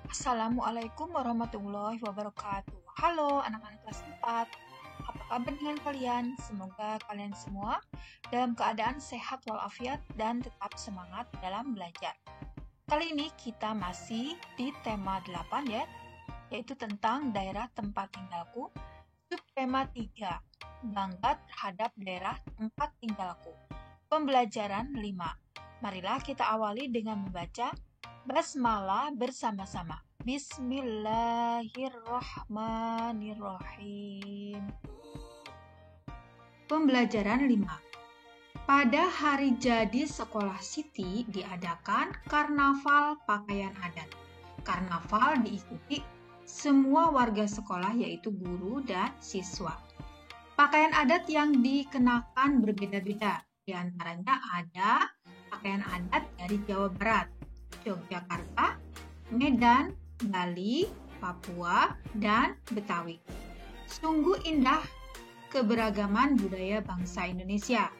Assalamualaikum warahmatullahi wabarakatuh. Halo anak-anak kelas 4. Apa kabar dengan kalian? Semoga kalian semua dalam keadaan sehat walafiat dan tetap semangat dalam belajar. Kali ini kita masih di tema 8 ya, yaitu tentang daerah tempat tinggalku. Subtema 3, bangga terhadap daerah tempat tinggalku. Pembelajaran 5. Marilah kita awali dengan membaca basmalah bersama-sama. Bismillahirrahmanirrahim. Pembelajaran 5. Pada hari jadi sekolah Siti diadakan karnaval pakaian adat. Karnaval diikuti semua warga sekolah yaitu guru dan siswa. Pakaian adat yang dikenakan berbeda-beda. Di antaranya ada pakaian adat dari Jawa Barat, Yogyakarta, Medan, Bali, Papua, dan Betawi. Sungguh indah keberagaman budaya bangsa Indonesia.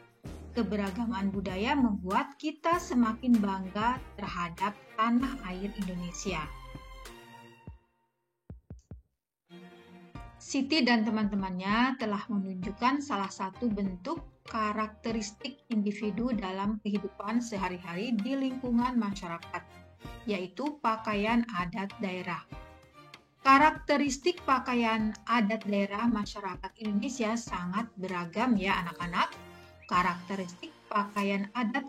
Keberagaman budaya membuat kita semakin bangga terhadap tanah air Indonesia. Siti dan teman-temannya telah menunjukkan salah satu bentuk karakteristik individu dalam kehidupan sehari-hari di lingkungan masyarakat, yaitu pakaian adat daerah. Karakteristik pakaian adat daerah masyarakat Indonesia sangat beragam ya anak-anak. Karakteristik pakaian adat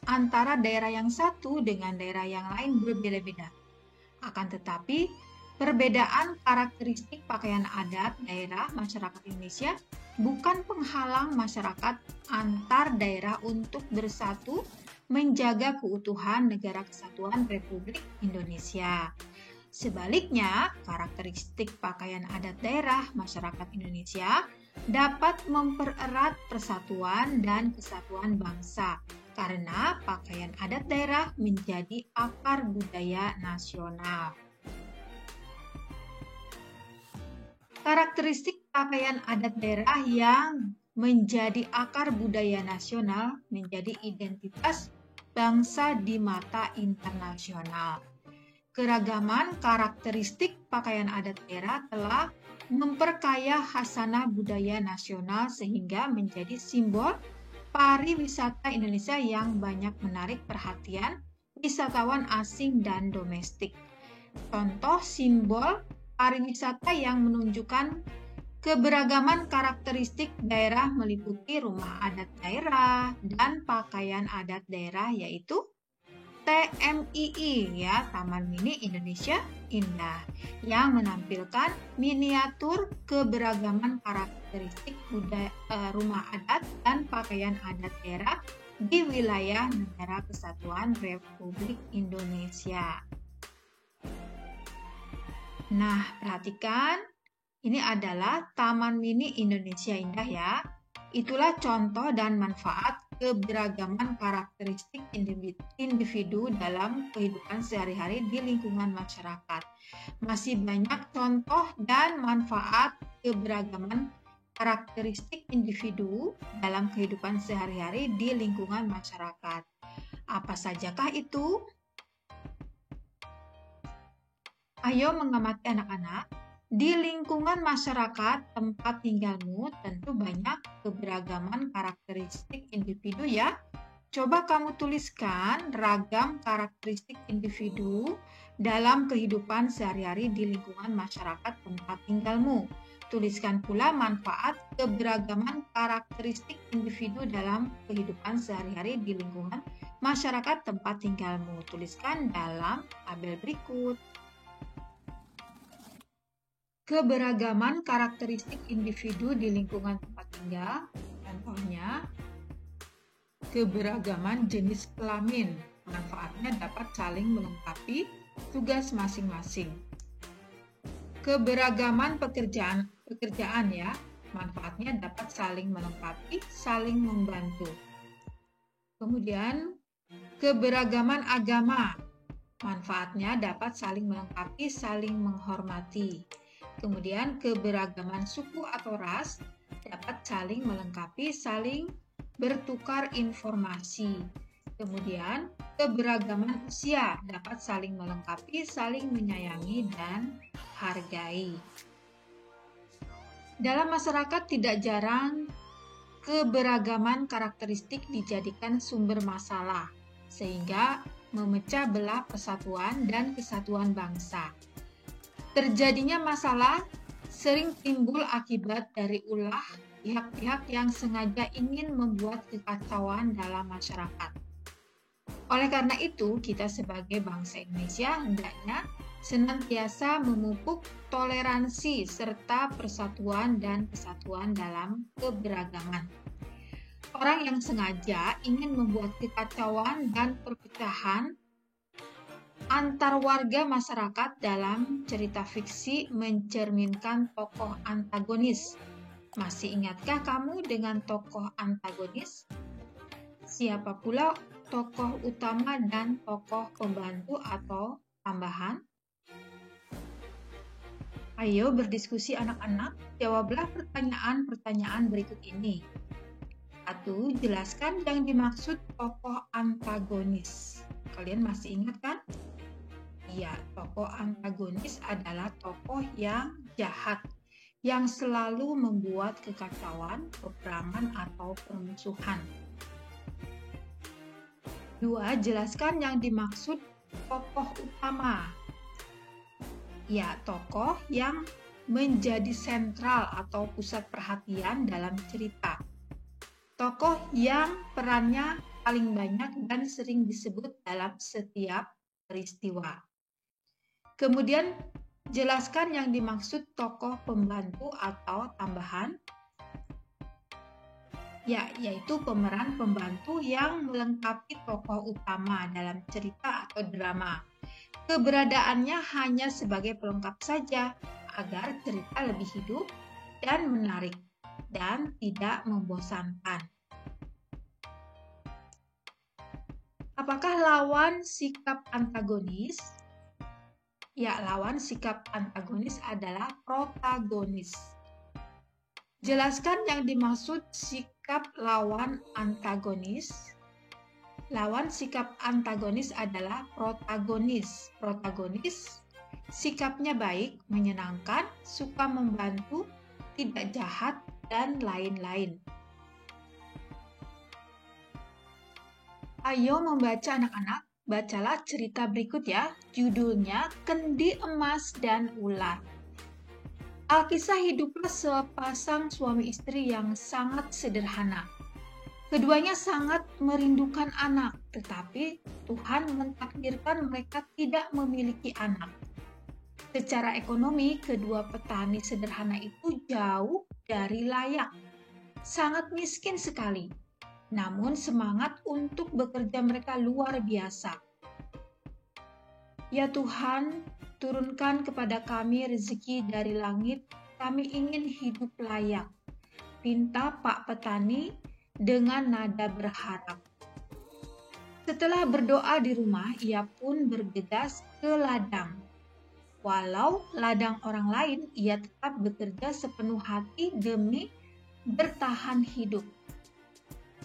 antara daerah yang satu dengan daerah yang lain berbeda-beda. Akan tetapi, perbedaan karakteristik pakaian adat daerah masyarakat Indonesia bukan penghalang masyarakat antar daerah untuk bersatu menjaga keutuhan Negara Kesatuan Republik Indonesia. Sebaliknya, karakteristik pakaian adat daerah masyarakat Indonesia dapat mempererat persatuan dan kesatuan bangsa karena pakaian adat daerah menjadi akar budaya nasional. Karakteristik pakaian adat daerah yang menjadi akar budaya nasional menjadi identitas bangsa di mata internasional. Keragaman karakteristik pakaian adat daerah telah memperkaya khasanah budaya nasional sehingga menjadi simbol pariwisata Indonesia yang banyak menarik perhatian wisatawan asing dan domestik. Contoh simbol pariwisata yang menunjukkan keberagaman karakteristik daerah meliputi rumah adat daerah dan pakaian adat daerah yaitu TMII ya, Taman Mini Indonesia Indah, yang menampilkan miniatur keberagaman karakteristik rumah adat dan pakaian adat daerah di wilayah Negara Kesatuan Republik Indonesia. Nah, perhatikan, ini adalah Taman Mini Indonesia Indah ya. Itulah contoh dan manfaat keberagaman karakteristik individu dalam kehidupan sehari-hari di lingkungan masyarakat. Masih banyak contoh dan manfaat keberagaman karakteristik individu dalam kehidupan sehari-hari di lingkungan masyarakat. Apa sajakah itu? Ayo mengamati anak-anak. Di lingkungan masyarakat tempat tinggalmu tentu banyak keberagaman karakteristik individu ya. Coba kamu tuliskan ragam karakteristik individu dalam kehidupan sehari-hari di lingkungan masyarakat tempat tinggalmu. Tuliskan pula manfaat keberagaman karakteristik individu dalam kehidupan sehari-hari di lingkungan masyarakat tempat tinggalmu. Tuliskan dalam tabel berikut. Keberagaman karakteristik individu di lingkungan tempat tinggal, contohnya keberagaman jenis kelamin, manfaatnya dapat saling melengkapi tugas masing-masing. Keberagaman pekerjaan ya, manfaatnya dapat saling melengkapi, saling membantu. Kemudian keberagaman agama, manfaatnya dapat saling melengkapi, saling menghormati. Kemudian keberagaman suku atau ras dapat saling melengkapi, saling bertukar informasi. Kemudian, keberagaman usia dapat saling melengkapi, saling menyayangi, dan hargai. Dalam masyarakat tidak jarang keberagaman karakteristik dijadikan sumber masalah, sehingga memecah belah persatuan dan kesatuan bangsa. Terjadinya masalah sering timbul akibat dari ulah pihak-pihak yang sengaja ingin membuat kekacauan dalam masyarakat. Oleh karena itu, kita sebagai bangsa Indonesia hendaknya senantiasa memupuk toleransi serta persatuan dan kesatuan dalam keberagaman. Orang yang sengaja ingin membuat kekacauan dan perpecahan antar warga masyarakat dalam cerita fiksi mencerminkan tokoh antagonis. Masih ingatkah kamu dengan tokoh antagonis? Siapa pula tokoh utama dan tokoh pembantu atau tambahan? Ayo berdiskusi anak-anak, jawablah pertanyaan-pertanyaan berikut ini. 1. Jelaskan yang dimaksud tokoh antagonis. Kalian masih ingat kan? Ya, tokoh antagonis adalah tokoh yang jahat, yang selalu membuat kekacauan, peperangan, atau permusuhan. 2. Jelaskan yang dimaksud tokoh utama. Ya, tokoh yang menjadi sentral atau pusat perhatian dalam cerita. Tokoh yang perannya paling banyak dan sering disebut dalam setiap peristiwa. Kemudian, jelaskan yang dimaksud tokoh pembantu atau tambahan. Ya, yaitu pemeran pembantu yang melengkapi tokoh utama dalam cerita atau drama. Keberadaannya hanya sebagai pelengkap saja agar cerita lebih hidup dan menarik dan tidak membosankan. Apakah lawan sikap antagonis? Ya, lawan sikap antagonis adalah protagonis. Jelaskan yang dimaksud sikap lawan antagonis. Lawan sikap antagonis adalah protagonis. Protagonis sikapnya baik, menyenangkan, suka membantu, tidak jahat, dan lain-lain. Ayo membaca anak-anak, bacalah cerita berikut ya. Judulnya Kendi Emas dan Ular. Alkisah hiduplah sepasang suami istri yang sangat sederhana. Keduanya sangat merindukan anak, tetapi Tuhan mentakdirkan mereka tidak memiliki anak. Secara ekonomi, kedua petani sederhana itu jauh dari layak, sangat miskin sekali. Namun semangat untuk bekerja mereka luar biasa. Ya Tuhan, turunkan kepada kami rezeki dari langit, kami ingin hidup layak. Pinta Pak Petani dengan nada berharap. Setelah berdoa di rumah, ia pun bergegas ke ladang. Walau ladang orang lain, ia tetap bekerja sepenuh hati demi bertahan hidup.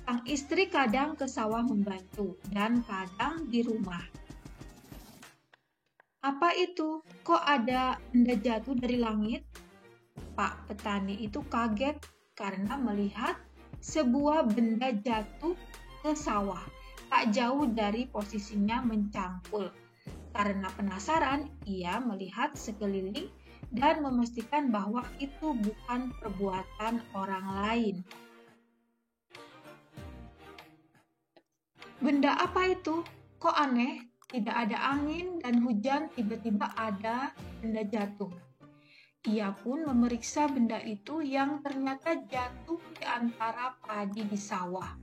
Sang istri kadang ke sawah membantu dan kadang di rumah. Apa itu? Kok ada benda jatuh dari langit? Pak Petani itu kaget karena melihat sebuah benda jatuh ke sawah, tak jauh dari posisinya mencangkul. Karena penasaran, ia melihat sekeliling dan memastikan bahwa itu bukan perbuatan orang lain. Benda apa itu? Kok aneh? Tidak ada angin dan hujan, tiba-tiba ada benda jatuh. Ia pun memeriksa benda itu yang ternyata jatuh di antara padi di sawah.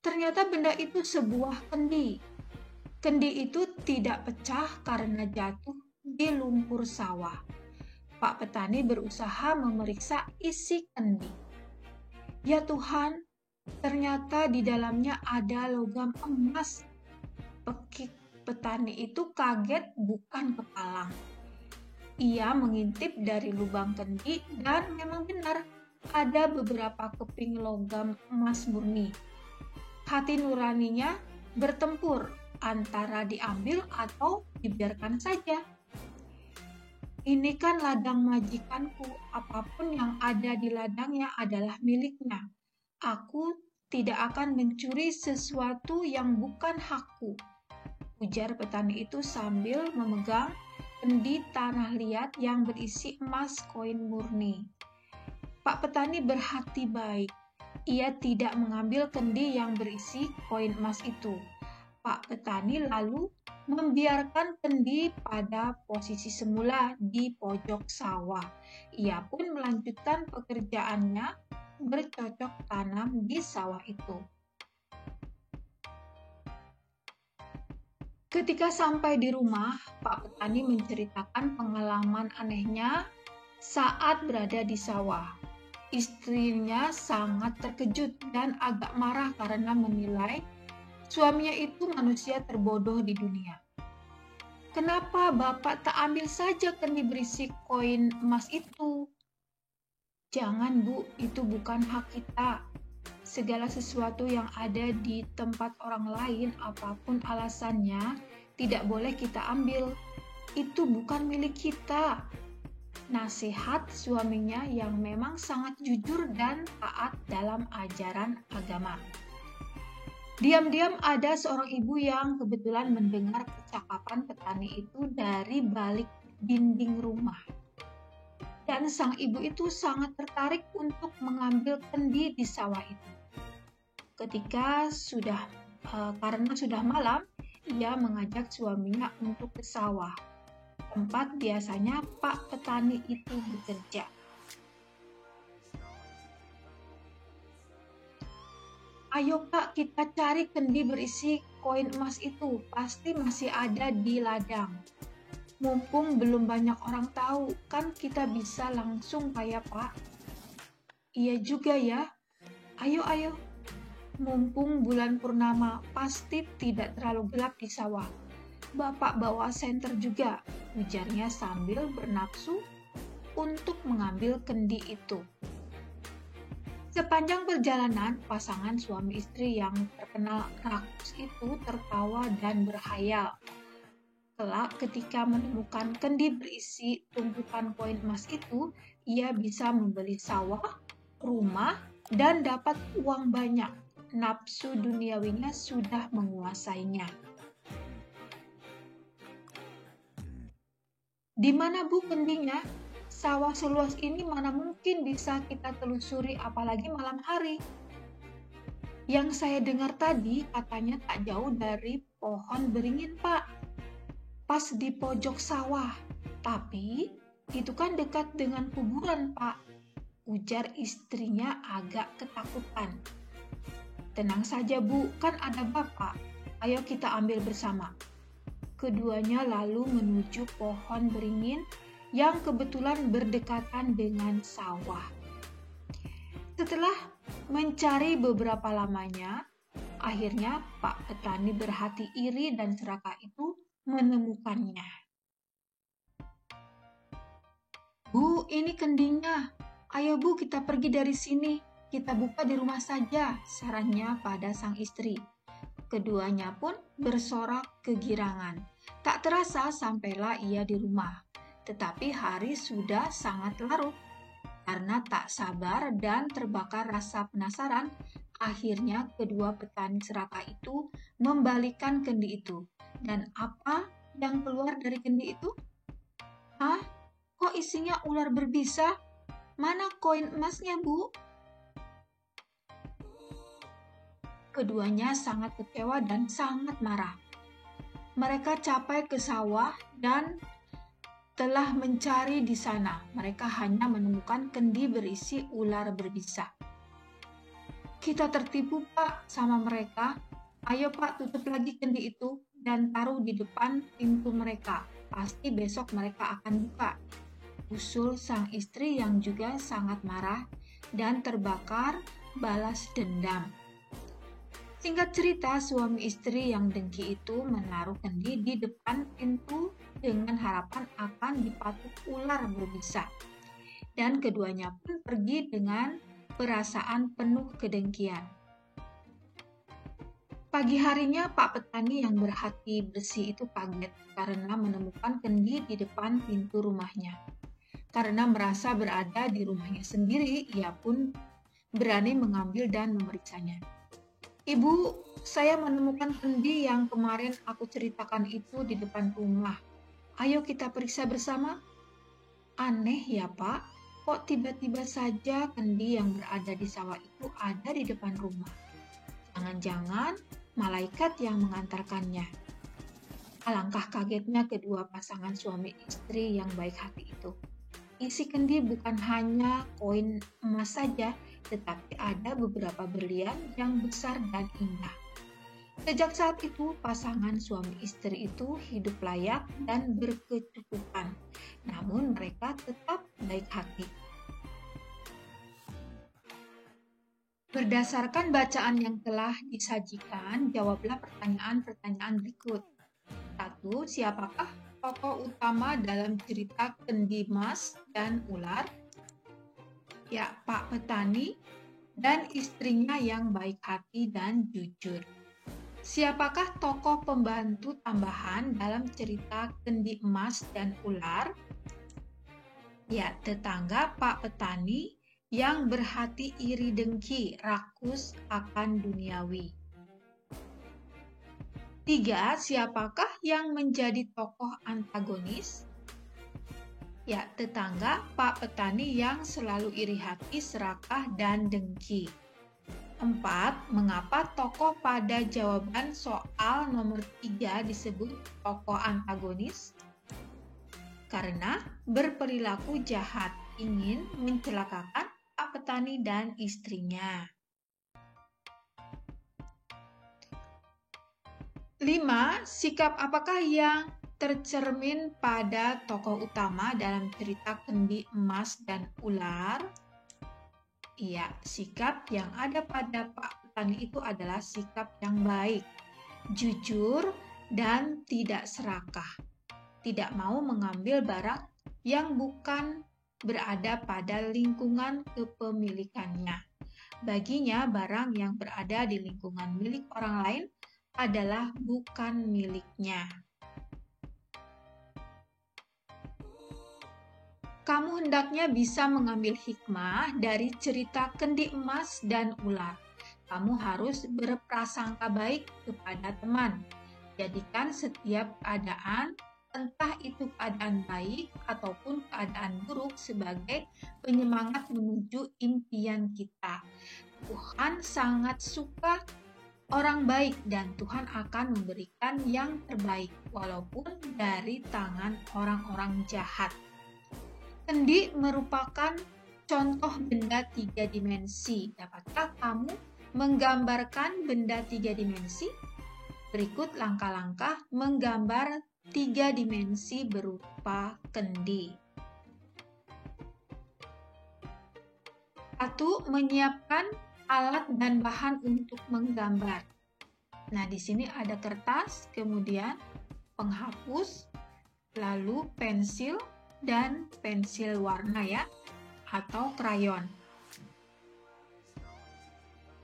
Ternyata benda itu sebuah kendi. Kendi itu tidak pecah karena jatuh di lumpur sawah. Pak Petani berusaha memeriksa isi kendi. Ya Tuhan, ternyata di dalamnya ada logam emas. Petani itu kaget bukan kepalang. Ia mengintip dari lubang kendi dan memang benar ada beberapa keping logam emas murni. Hati nuraninya bertempur antara diambil atau dibiarkan saja. Ini kan ladang majikanku, apapun yang ada di ladangnya adalah miliknya. Aku tidak akan mencuri sesuatu yang bukan hakku, ujar petani itu sambil memegang kendi tanah liat yang berisi emas koin murni. Pak petani berhati baik. Ia tidak mengambil kendi yang berisi koin emas itu. Pak petani lalu membiarkan kendi pada posisi semula di pojok sawah. Ia pun melanjutkan pekerjaannya bercocok tanam di sawah itu. Ketika sampai di rumah, Pak petani menceritakan pengalaman anehnya saat berada di sawah. Istrinya sangat terkejut dan agak marah karena menilai suaminya itu manusia terbodoh di dunia. Kenapa Bapak tak ambil saja kendi berisi koin emas itu? Jangan Bu, itu bukan hak kita. Segala sesuatu yang ada di tempat orang lain, apapun alasannya, tidak boleh kita ambil. Itu bukan milik kita. Nasihat suaminya yang memang sangat jujur dan taat dalam ajaran agama. Diam-diam ada seorang ibu yang kebetulan mendengar percakapan petani itu dari balik dinding rumah. Dan sang ibu itu sangat tertarik untuk mengambil kendi di sawah itu. Karena sudah malam, ia mengajak suaminya untuk ke sawah, tempat biasanya Pak petani itu bekerja. Ayo Pak, kita cari kendi berisi koin emas itu, pasti masih ada di ladang. Mumpung belum banyak orang tahu, kan kita bisa langsung kaya Pak. Iya juga ya, ayo. Mumpung bulan purnama, pasti tidak terlalu gelap di sawah. Bapak bawa senter juga, ujarnya sambil bernafsu untuk mengambil kendi itu. Sepanjang perjalanan, pasangan suami istri yang terkenal rakus itu tertawa dan berhayal. Kelak ketika menemukan kendi berisi tumpukan koin emas itu, ia bisa membeli sawah, rumah, dan dapat uang banyak. Nafsu duniawinya sudah menguasainya. Di mana Bu kendinya? Sawah seluas ini mana mungkin bisa kita telusuri apalagi malam hari. Yang saya dengar tadi katanya tak jauh dari pohon beringin Pak. Pas di pojok sawah. Tapi itu kan dekat dengan kuburan Pak. Ujar istrinya agak ketakutan. Tenang saja Bu, kan ada Bapak. Ayo kita ambil bersama. Keduanya lalu menuju pohon beringin yang kebetulan berdekatan dengan sawah. Setelah mencari beberapa lamanya, akhirnya Pak petani berhati iri dan serakah itu menemukannya. Bu, ini kendinya. Ayo Bu, kita pergi dari sini. Kita buka di rumah saja, sarannya pada sang istri. Keduanya pun bersorak kegirangan. Tak terasa sampailah ia di rumah. Tetapi hari sudah sangat larut. Karena tak sabar dan terbakar rasa penasaran, akhirnya kedua petani serakah itu membalikan kendi itu. Dan apa yang keluar dari kendi itu? Hah? Kok isinya ular berbisa? Mana koin emasnya, Bu? Keduanya sangat kecewa dan sangat marah. Mereka capai ke sawah dan telah mencari di sana. Mereka hanya menemukan kendi berisi ular berbisa. Kita tertipu Pak sama mereka. Ayo Pak, tutup lagi kendi itu dan taruh di depan pintu mereka. Pasti besok mereka akan buka. Usul sang istri yang juga sangat marah dan terbakar balas dendam. Singkat cerita, suami istri yang dengki itu menaruh kendi di depan pintu dengan harapan akan dipatuk ular berbisa. Dan keduanya pun pergi dengan perasaan penuh kedengkian. Pagi harinya Pak Petani yang berhati bersih itu kaget karena menemukan kendi di depan pintu rumahnya. Karena merasa berada di rumahnya sendiri, ia pun berani mengambil dan memeriksanya. "Ibu, saya menemukan kendi yang kemarin aku ceritakan itu di depan rumah. Ayo kita periksa bersama." "Aneh ya Pak, kok tiba-tiba saja kendi yang berada di sawah itu ada di depan rumah? Jangan-jangan malaikat yang mengantarkannya." Alangkah kagetnya kedua pasangan suami istri yang baik hati itu. Isi kendi bukan hanya koin emas saja, tetapi ada beberapa berlian yang besar dan indah. Sejak saat itu, pasangan suami istri itu hidup layak dan berkecukupan, namun mereka tetap baik hati. Berdasarkan bacaan yang telah disajikan, jawablah pertanyaan-pertanyaan berikut. 1. Siapakah tokoh utama dalam cerita kendi emas dan ular? Ya, Pak Petani dan istrinya yang baik hati dan jujur. Siapakah tokoh pembantu tambahan dalam cerita kendi emas dan ular? Ya, tetangga Pak Petani yang berhati iri dengki, rakus akan duniawi. 3. Siapakah yang menjadi tokoh antagonis? Ya, tetangga Pak Petani yang selalu iri hati, serakah, dan dengki. 4. Mengapa tokoh pada jawaban soal nomor 3 disebut tokoh antagonis? Karena berperilaku jahat, ingin mencelakakan Pak Petani dan istrinya. 5. Sikap apakah yang tercermin pada tokoh utama dalam cerita kendi emas dan ular? Iya, sikap yang ada pada Pak Petani itu adalah sikap yang baik, jujur, dan tidak serakah. Tidak mau mengambil barang yang bukan berada pada lingkungan kepemilikannya. Baginya, barang yang berada di lingkungan milik orang lain adalah bukan miliknya. Kamu hendaknya bisa mengambil hikmah dari cerita kendi emas dan ular. Kamu harus berprasangka baik kepada teman. Jadikan setiap keadaan, entah itu keadaan baik ataupun keadaan buruk, sebagai penyemangat menuju impian kita. Tuhan sangat suka orang baik dan Tuhan akan memberikan yang terbaik walaupun dari tangan orang-orang jahat. Kendi merupakan contoh benda 3 dimensi. Dapatkah kamu menggambarkan benda 3 dimensi? Berikut langkah-langkah menggambar 3 dimensi berupa kendi. 1. Menyiapkan alat dan bahan untuk menggambar. Nah, di sini ada kertas, kemudian penghapus, lalu pensil dan pensil warna ya, atau krayon.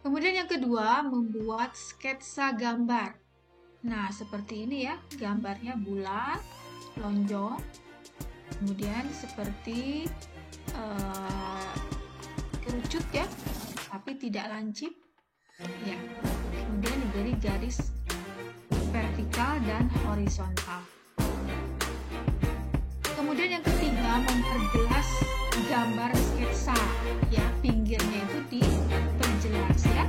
Kemudian yang kedua, membuat sketsa gambar. Nah, seperti ini ya, gambarnya bulat, lonjong, kemudian seperti kerucut ya, tapi tidak lancip ya. Kemudian diberi garis vertikal dan horizontal. Kemudian yang ketiga, memperjelas gambar sketsa ya, pinggirnya itu diperjelas ya,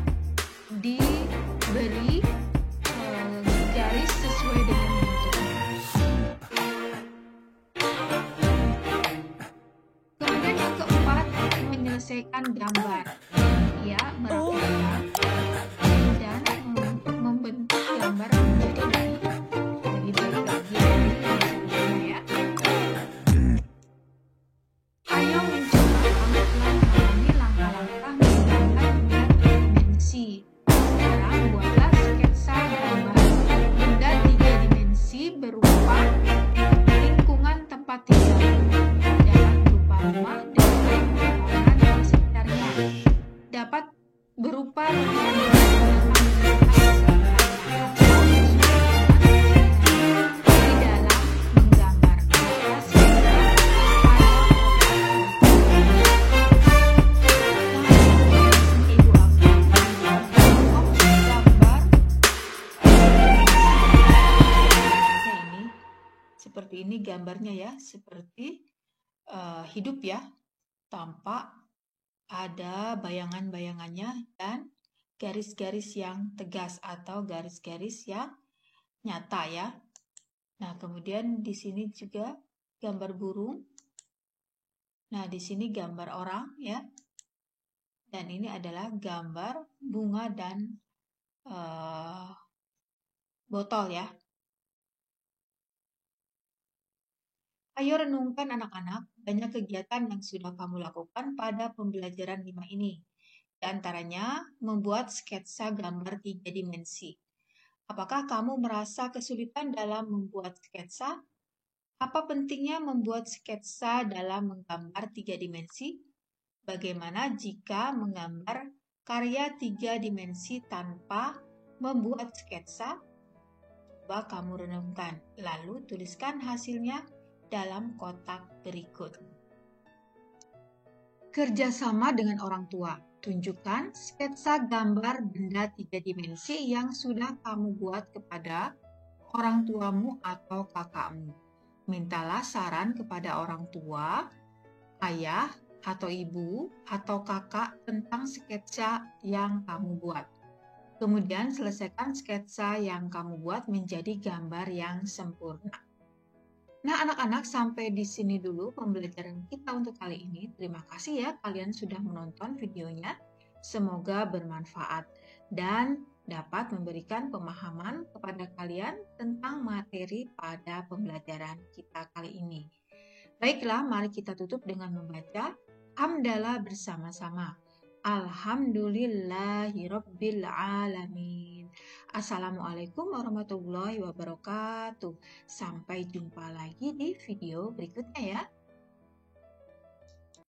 diberi garis sesuai dengan bentuknya. Kemudian yang keempat, menyelesaikan gambar ya, merapikan dan membentuk gambar menjadi lebih baik lagi dari sebelumnya ya. Ayo mencoba pelan-pelan mengalami langkah-langkah menggambar benda dimensi. Sekarang buatlah sketsa gambar benda 3 dimensi berupa lingkungan tempat tinggal, dapat berupa rumah dan bangunan di sekitarnya, dapat berupa Seperti ini gambarnya ya, seperti hidup ya, tampak ada bayangan-bayangannya dan garis-garis yang tegas atau garis-garis yang nyata ya. Nah, kemudian di sini juga gambar burung. Nah, di sini gambar orang ya. Dan ini adalah gambar bunga dan botol ya. Ayo renungkan anak-anak, banyak kegiatan yang sudah kamu lakukan pada pembelajaran 5 ini. Di antaranya, membuat sketsa gambar 3 dimensi. Apakah kamu merasa kesulitan dalam membuat sketsa? Apa pentingnya membuat sketsa dalam menggambar 3 dimensi? Bagaimana jika menggambar karya 3 dimensi tanpa membuat sketsa? Coba kamu renungkan, lalu tuliskan hasilnya dalam kotak berikut. Kerjasama dengan orang tua. Tunjukkan sketsa gambar benda 3 dimensi yang sudah kamu buat kepada orang tuamu atau kakakmu. Mintalah saran kepada orang tua, ayah, atau ibu, atau kakak tentang sketsa yang kamu buat. Kemudian selesaikan sketsa yang kamu buat menjadi gambar yang sempurna. Nah, anak-anak, sampai di sini dulu pembelajaran kita untuk kali ini. Terima kasih ya kalian sudah menonton videonya. Semoga bermanfaat dan dapat memberikan pemahaman kepada kalian tentang materi pada pembelajaran kita kali ini. Baiklah, mari kita tutup dengan membaca hamdalah bersama-sama. Alhamdulillahirabbil alamin. Assalamualaikum warahmatullahi wabarakatuh. Sampai jumpa lagi di video berikutnya ya.